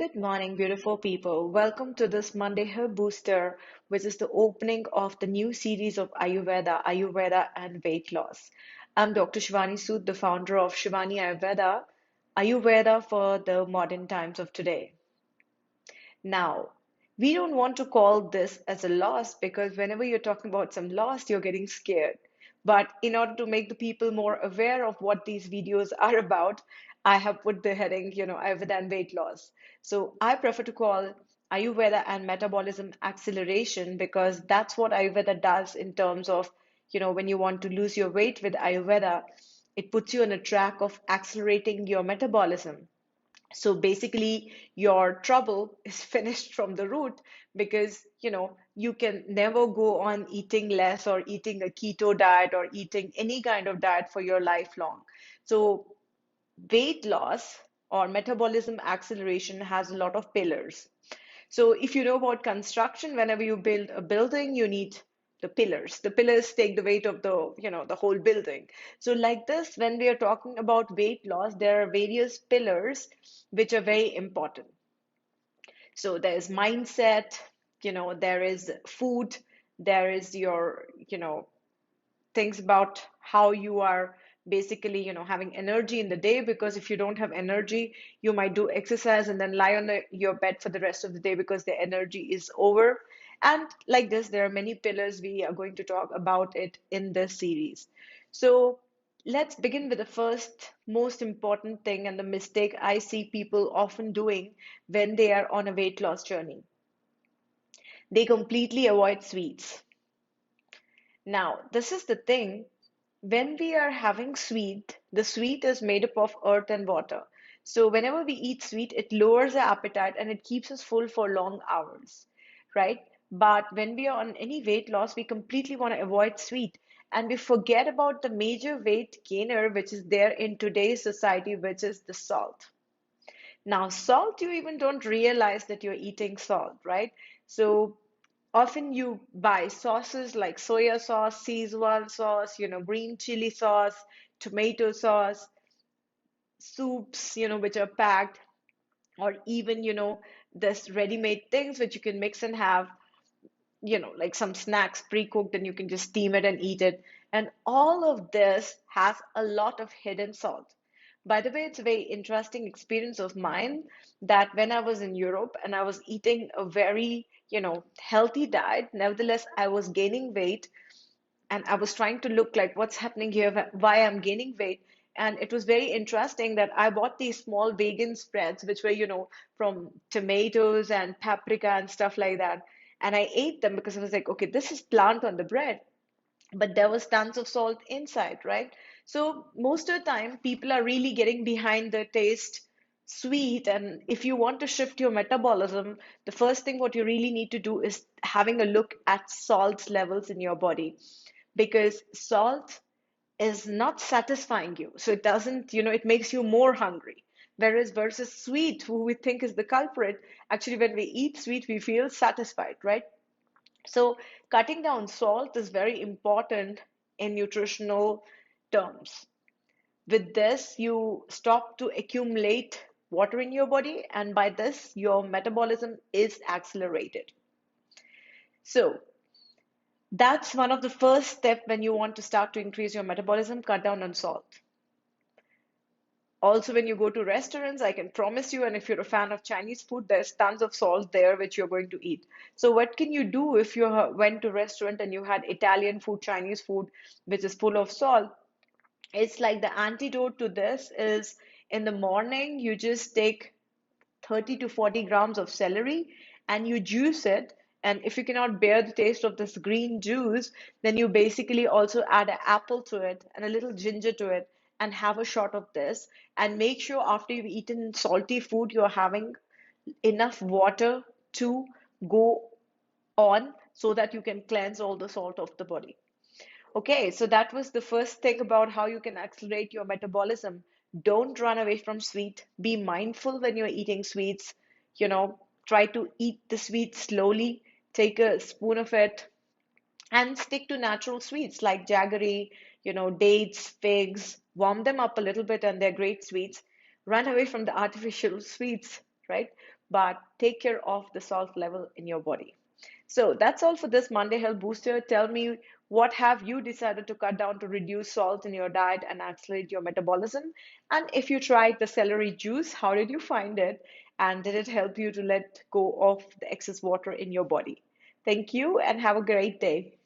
Good morning, beautiful people. Welcome to this Monday Hair Booster, which is the opening of the new series of Ayurveda and weight loss. I'm Dr. Shivani Sood, the founder of Shivani Ayurveda, Ayurveda for the modern times of today. Now, we don't want to call this as a loss because whenever you're talking about some loss, you're getting scared. But in order to make the people more aware of what these videos are about, I have put the heading, Ayurveda and weight loss. So I prefer to call Ayurveda and metabolism acceleration because that's what Ayurveda does in terms of, when you want to lose your weight with Ayurveda, it puts you on a track of accelerating your metabolism. So basically, your trouble is finished from the root because you can never go on eating less or eating a keto diet or eating any kind of diet for your lifelong. So weight loss or metabolism acceleration has a lot of pillars. So if you know about construction, whenever you build a building, you need the pillars. The pillars take the weight of the whole building. So like this, when we are talking about weight loss, there are various pillars which are very important. So there's mindset, there is food, there is your, things about how you are basically having energy in the day, because if you don't have energy you might do exercise and then lie on your bed for the rest of the day because the energy is over. And like this, there are many pillars. We are going to talk about it in this series. So let's begin with the first most important thing and the mistake I see people often doing when they are on a weight loss journey. They completely avoid sweets. Now, this is the thing. When we are having sweet, the sweet is made up of earth and water. So whenever we eat sweet, it lowers our appetite and it keeps us full for long hours, right? But when we are on any weight loss, we completely want to avoid sweet. And we forget about the major weight gainer, which is there in today's society, which is the salt. Now, salt, you even don't realize that you're eating salt, right? So often you buy sauces like soya sauce, Szechuan sauce, green chili sauce, tomato sauce, soups, which are packed, or even, this ready-made things which you can mix and have, like some snacks pre-cooked and you can just steam it and eat it. And all of this has a lot of hidden salt. By the way, it's a very interesting experience of mine that when I was in Europe and I was eating a very, healthy diet, nevertheless, I was gaining weight and I was trying to look like what's happening here, why I'm gaining weight. And it was very interesting that I bought these small vegan spreads, which were, from tomatoes and paprika and stuff like that. And I ate them because I was like, okay, this is plant on the bread, but there was tons of salt inside, right? So most of the time, people are really getting behind the taste sweet. And if you want to shift your metabolism, the first thing what you really need to do is having a look at salt levels in your body, because salt is not satisfying you. So it doesn't, it makes you more hungry. Whereas versus sweet, who we think is the culprit, actually, when we eat sweet, we feel satisfied, right? So cutting down salt is very important in nutritional terms. With this, you stop to accumulate water in your body, and by this, your metabolism is accelerated. So that's one of the first step when you want to start to increase your metabolism, cut down on salt. Also, when you go to restaurants, I can promise you, and if you're a fan of Chinese food, there's tons of salt there which you're going to eat. So what can you do if you went to a restaurant and you had Italian food, Chinese food, which is full of salt? It's like the antidote to this is in the morning, you just take 30 to 40 grams of celery and you juice it. And if you cannot bear the taste of this green juice, then you basically also add an apple to it and a little ginger to it and have a shot of this. And make sure after you've eaten salty food, you're having enough water to go on so that you can cleanse all the salt of the body. Okay, so that was the first thing about how you can accelerate your metabolism. Don't run away from sweet. Be mindful when you're eating sweets. Try to eat the sweet slowly. Take a spoon of it and stick to natural sweets like jaggery, dates, figs. Warm them up a little bit and they're great sweets. Run away from the artificial sweets, right? but take care of the salt level in your body. So that's all for this Monday Health Booster. Tell me, what have you decided to cut down to reduce salt in your diet and accelerate your metabolism? And if you tried the celery juice, how did you find it? And did it help you to let go of the excess water in your body? Thank you and have a great day.